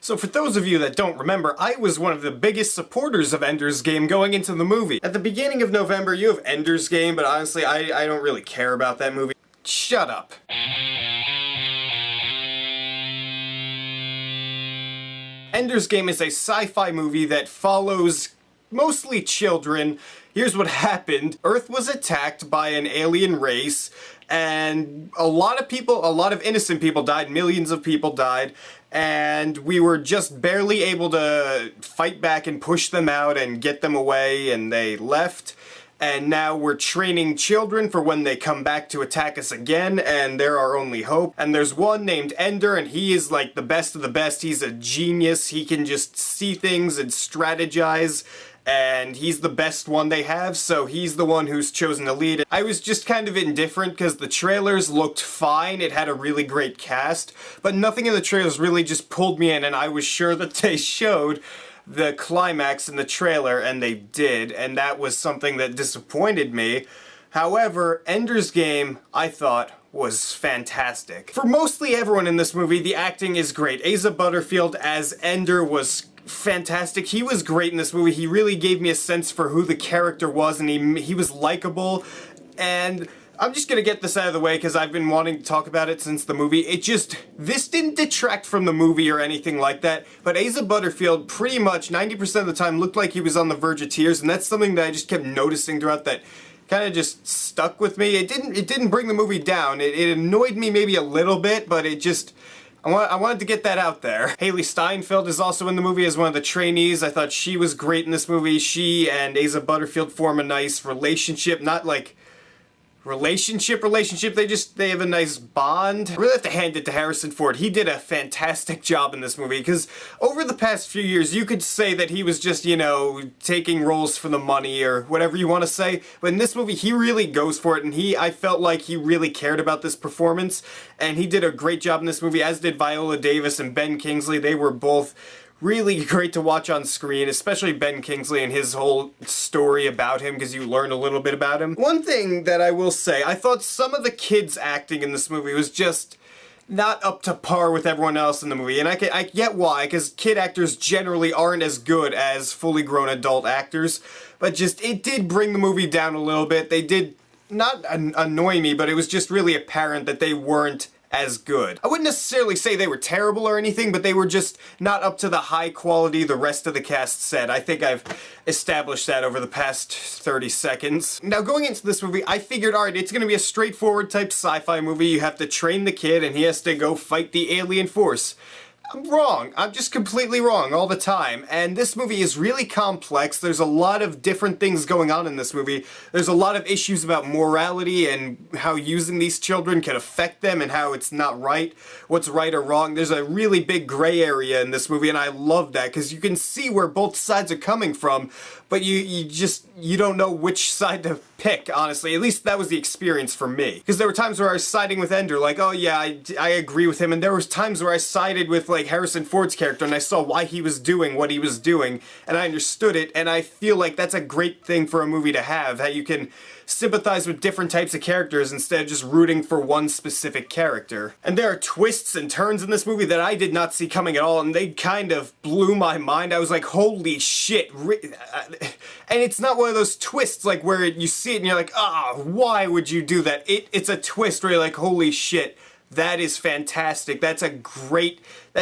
So for those of you that don't remember, I was one of the biggest supporters of Ender's Game going into the movie. At the beginning of November, you have Ender's Game, but honestly, I don't really care about that movie. Shut up. Ender's Game is a sci-fi movie that follows mostly children. Here's what happened. Earth was attacked by an alien race, and a lot of innocent people died, millions of people died, and we were just barely able to fight back and push them out and get them away, and they left. And now we're training children for when they come back to attack us again, and they're our only hope. And there's one named Ender, and he is like the best of the best. He's a genius. He can just see things and strategize, and he's the best one they have, so he's the one who's chosen to lead. I was just kind of indifferent because the trailers looked fine. It had a really great cast, but nothing in the trailers really just pulled me in, and I was sure that they showed the climax in the trailer, and they did, and that was something that disappointed me. However, Ender's Game, I thought, was fantastic. For mostly everyone in this movie, the acting is great. Asa Butterfield as Ender was fantastic. He was great in this movie. He really gave me a sense for who the character was, and he was likable, and I'm just gonna get this out of the way because I've been wanting to talk about it since the movie. This didn't detract from the movie or anything like that, but Asa Butterfield pretty much 90% of the time looked like he was on the verge of tears, and that's something that I just kept noticing throughout that kind of just stuck with me. It didn't bring the movie down. It annoyed me maybe a little bit, but it just, I wanted to get that out there. Haley Steinfeld is also in the movie as one of the trainees. I thought she was great in this movie. She and Asa Butterfield form a nice relationship, not like relationship, they have a nice bond. I really have to hand it to Harrison Ford. He did a fantastic job in this movie, because over the past few years, you could say that he was just, you know, taking roles for the money, or whatever you want to say, but in this movie, he really goes for it, and I felt like he really cared about this performance, and he did a great job in this movie, as did Viola Davis and Ben Kingsley. They were both really great to watch on screen, especially Ben Kingsley and his whole story about him, because you learn a little bit about him. One thing that I will say, I thought some of the kids' acting in this movie was just not up to par with everyone else in the movie, and I get why, because kid actors generally aren't as good as fully grown adult actors, but just, it did bring the movie down a little bit. They did not annoy me, but it was just really apparent that they weren't as good. I wouldn't necessarily say they were terrible or anything, but they were just not up to the high quality the rest of the cast said. I think I've established that over the past 30 seconds. Now, going into this movie, I figured, alright, it's gonna be a straightforward type sci-fi movie. You have to train the kid and he has to go fight the alien force. I'm wrong. I'm just completely wrong all the time. And this movie is really complex. There's a lot of different things going on in this movie. There's a lot of issues about morality and how using these children can affect them and how it's not right, what's right or wrong. There's a really big gray area in this movie, and I love that because you can see where both sides are coming from, but you don't know which side to pick, honestly. At least that was the experience for me. Because there were times where I was siding with Ender, like, oh yeah, I agree with him, and there was times where I sided with, like, Harrison Ford's character, and I saw why he was doing what he was doing, and I understood it, and I feel like that's a great thing for a movie to have, that you can sympathize with different types of characters instead of just rooting for one specific character. And there are twists and turns in this movie that I did not see coming at all, and they kind of blew my mind. I was like, holy shit. And it's not one of those twists like where you see it and you're like, why would you do that? It's a twist where you're like, holy shit. That is fantastic. That's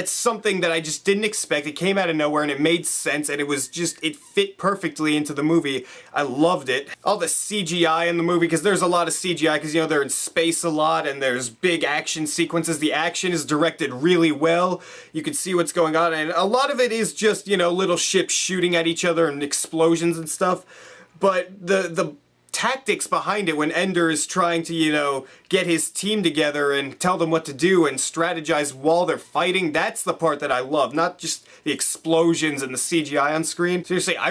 something that I just didn't expect. It came out of nowhere and it made sense, and it fit perfectly into the movie. I loved it. All the CGI in the movie, because there's a lot of CGI, because, you know, they're in space a lot and there's big action sequences. The action is directed really well. You can see what's going on, and a lot of it is just, you know, little ships shooting at each other and explosions and stuff. But the tactics behind it when Ender is trying to, you know, get his team together and tell them what to do and strategize while they're fighting, that's the part that I love, not just the explosions and the CGI on screen. Seriously, I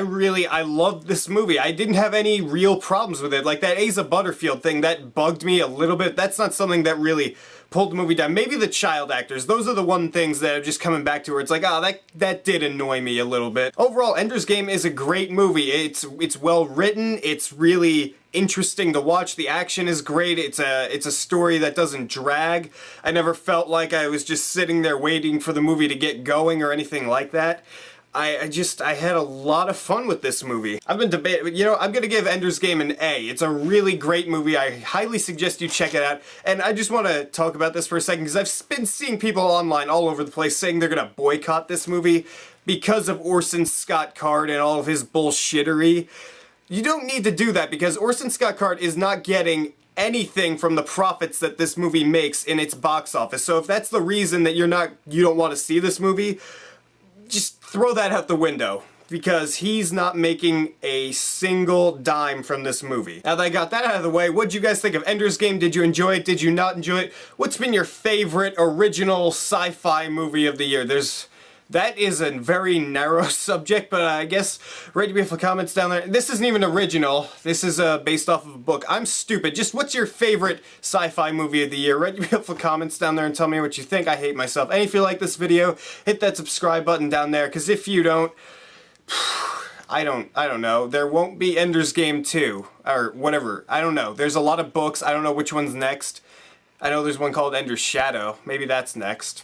loved this movie. I didn't have any real problems with it. Like that Asa Butterfield thing, that bugged me a little bit. That's not something that really pulled the movie down. Maybe the child actors. Those are the one things that are just coming back to where it's like, oh, that did annoy me a little bit. Overall, Ender's Game is a great movie. It's well written. It's really interesting to watch. The action is great. It's a story that doesn't drag. I never felt like I was just sitting there waiting for the movie to get going or anything like that. I had a lot of fun with this movie. I've been debating, you know, I'm gonna give Ender's Game an A. It's a really great movie. I highly suggest you check it out. And I just want to talk about this for a second because I've been seeing people online all over the place saying they're gonna boycott this movie because of Orson Scott Card and all of his bullshittery. You don't need to do that because Orson Scott Card is not getting anything from the profits that this movie makes in its box office. So if that's the reason that you don't want to see this movie, just throw that out the window, because he's not making a single dime from this movie. Now that I got that out of the way, what'd you guys think of Ender's Game? Did you enjoy it? Did you not enjoy it? What's been your favorite original sci-fi movie of the year? That is a very narrow subject, but I guess write your beautiful comments down there. This isn't even original. This is based off of a book. I'm stupid. Just what's your favorite sci-fi movie of the year? Write your beautiful comments down there and tell me what you think. I hate myself. And if you like this video, hit that subscribe button down there, because if you don't, I don't know. There won't be Ender's Game 2, or whatever. I don't know. There's a lot of books. I don't know which one's next. I know there's one called Ender's Shadow. Maybe that's next.